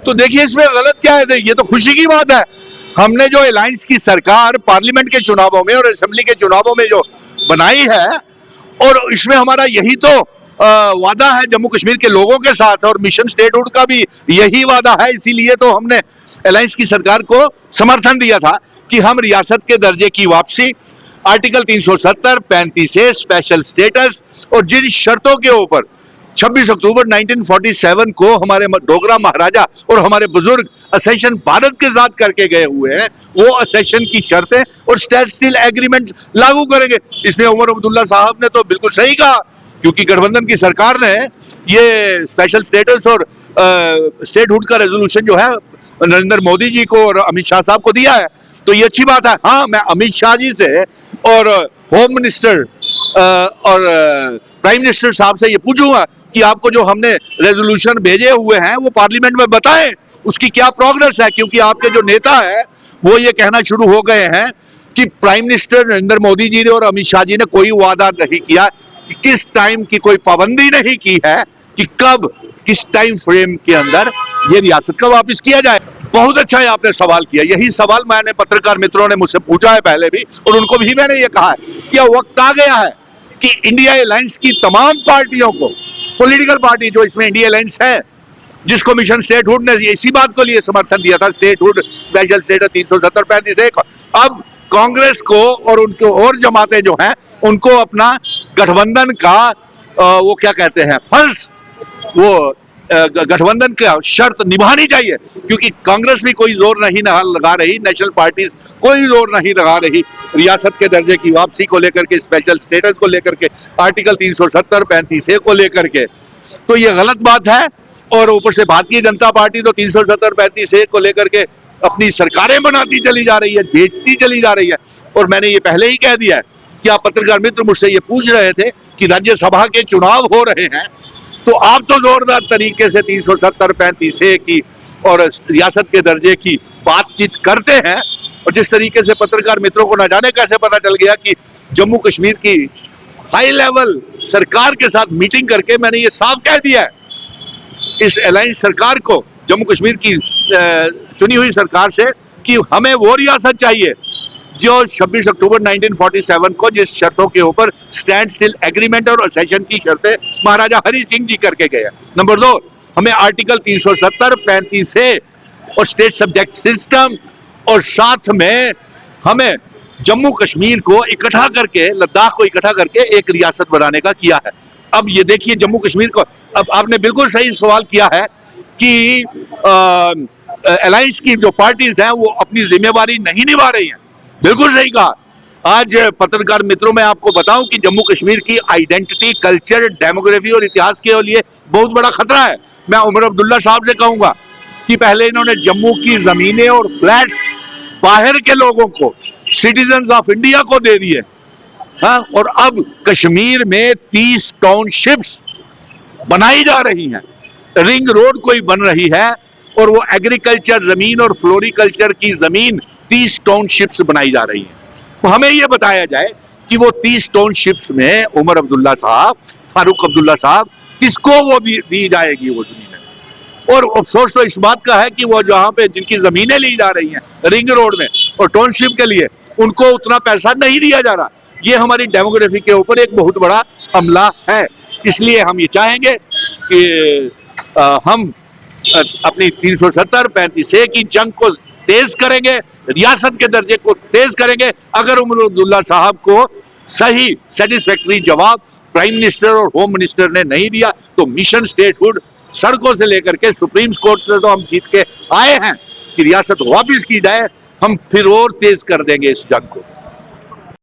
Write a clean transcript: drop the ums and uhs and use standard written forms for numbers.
तो देखिए इसमें गलत क्या है, ये तो खुशी की बात है। हमने जो अलायंस की सरकार पार्लियामेंट के चुनावों में और असेंबली के चुनावों में जो बनाई है, और इसमें हमारा यही तो वादा है जम्मू कश्मीर के लोगों के साथ, और मिशन स्टेटहुड का भी यही वादा है। इसीलिए तो हमने अलायंस की सरकार को समर्थन दिया था कि हम रियासत के दर्जे की वापसी, आर्टिकल 370, 35A स्पेशल स्टेटस, और जिन शर्तों के ऊपर 26 अक्टूबर 1947 को हमारे डोगरा महाराजा और हमारे बुजुर्ग असेशन भारत के साथ करके गए हुए हैं, वो असेशन की शर्तें और स्टैंड स्टिल एग्रीमेंट लागू करेंगे। इसमें उमर अब्दुल्ला साहब ने तो बिल्कुल सही कहा, क्योंकि गठबंधन की सरकार ने ये स्पेशल स्टेटस और स्टेटहुड का रेजोल्यूशन जो है नरेंद्र मोदी जी को और अमित शाह साहब को दिया है, तो ये अच्छी बात है। हाँ, मैं अमित शाह जी से और होम मिनिस्टर और प्राइम मिनिस्टर साहब से ये पूछूंगा कि आपको जो हमने रेजोल्यूशन भेजे हुए हैं वो पार्लियामेंट में बताएं उसकी क्या प्रोग्रेस है, क्योंकि आपके जो नेता है वो ये कहना शुरू हो गए हैं कि प्राइम मिनिस्टर नरेंद्र मोदी जी ने और अमित शाह जी ने कोई वादा नहीं किया, कि किस टाइम की कोई पाबंदी नहीं की है कि कब किस टाइम फ्रेम के अंदर ये रियासत का वापस किया जाए। बहुत अच्छा है आपने सवाल किया, यही सवाल मैंने पत्रकार मित्रों ने मुझसे पूछा है पहले भी, और उनको भी मैंने ये कहा है कि अब वक्त आ गया है कि इंडिया अलायंस की तमाम पार्टियों को, पॉलिटिकल पार्टी जो इसमें इंडिया अलायंस है, जिसको मिशन स्टेटहुड ने इसी बात को लिए समर्थन दिया था, स्टेटहुड स्पेशल स्टेटस 370, 35A, अब कांग्रेस को और उनको और जमातें जो हैं उनको अपना गठबंधन का वो क्या कहते हैं फर्ज, वो गठबंधन का शर्त निभानी चाहिए, क्योंकि कांग्रेस भी कोई जोर नहीं लगा रही, नेशनल पार्टीज कोई जोर नहीं लगा रही रियासत के दर्जे की वापसी को लेकर के, स्पेशल स्टेटस को लेकर के, आर्टिकल 370, 35A को लेकर के। तो ये गलत बात है, और ऊपर से भारतीय जनता पार्टी तो 370, 35A को लेकर के अपनी सरकारें बनाती चली जा रही है, भेजती चली जा रही है। और मैंने ये पहले ही कह दिया है कि आप पत्रकार मित्र मुझसे ये पूछ रहे थे कि राज्यसभा के चुनाव हो रहे हैं, तो आप तो जोरदार तरीके से 370, 35A की और रियासत के दर्जे की बातचीत करते हैं, और जिस तरीके से पत्रकार मित्रों को न जाने कैसे पता चल गया कि जम्मू कश्मीर की हाई लेवल सरकार के साथ मीटिंग करके मैंने ये साफ कह दिया है इस अलायंस सरकार को, जम्मू कश्मीर की चुनी हुई सरकार से, कि हमें वो रियासत चाहिए जो 26 अक्टूबर 1947 को जिस शर्तों के ऊपर स्टैंड स्टिल एग्रीमेंट और असेशन की शर्तें महाराजा हरि सिंह जी करके गए। नंबर 2, हमें आर्टिकल 370, 35A और स्टेट सब्जेक्ट सिस्टम, और साथ में हमें जम्मू कश्मीर को इकट्ठा करके, लद्दाख को इकट्ठा करके एक रियासत बनाने का किया है। अब ये देखिए जम्मू कश्मीर को, अब आपने बिल्कुल सही सवाल किया है कि अलायंस की जो पार्टीज हैं वो अपनी जिम्मेवारी नहीं निभा रही हैं, बिल्कुल सही कहा। आज पत्रकार मित्रों में आपको बताऊं कि जम्मू कश्मीर की आइडेंटिटी, कल्चर, डेमोग्राफी और इतिहास के लिए बहुत बड़ा खतरा है। मैं उमर अब्दुल्ला साहब से कहूंगा कि पहले इन्होंने जम्मू की जमीनें और फ्लैट्स बाहर के लोगों को, सिटीजन्स ऑफ इंडिया को दे दिए, हाँ, और अब कश्मीर में 30 टाउनशिप्स बनाई जा रही हैं, रिंग रोड कोई बन रही है, और वो एग्रीकल्चर जमीन और फ्लोरिकल्चर की जमीन 30 टाउनशिप्स बनाई जा रही है। तो हमें ये बताया जाए कि वो 30 टाउनशिप्स में उमर अब्दुल्ला साहब, फारूक अब्दुल्ला साहब, किसको वो दी जाएगी वो जमीनें। और अफसोस तो इस बात का है कि वो जहां पे जिनकी जमीनें ली जा रही हैं रिंग रोड में और टाउनशिप के लिए, उनको उतना पैसा नहीं दिया जा रहा। ये हमारी डेमोग्राफी के ऊपर एक बहुत बड़ा हमला है। इसलिए हम ये चाहेंगे कि हम अपनी 370, 35A की जंग को तेज करेंगे, रियासत के दर्जे को तेज करेंगे। अगर उमर अब्दुल्ला साहब को सही सेटिस्फैक्टरी जवाब प्राइम मिनिस्टर और होम मिनिस्टर ने नहीं दिया, तो मिशन स्टेटहुड सड़कों से लेकर के सुप्रीम कोर्ट से तो हम जीत के आए हैं कि रियासत वापिस की जाए, हम फिर और तेज कर देंगे इस जंग को।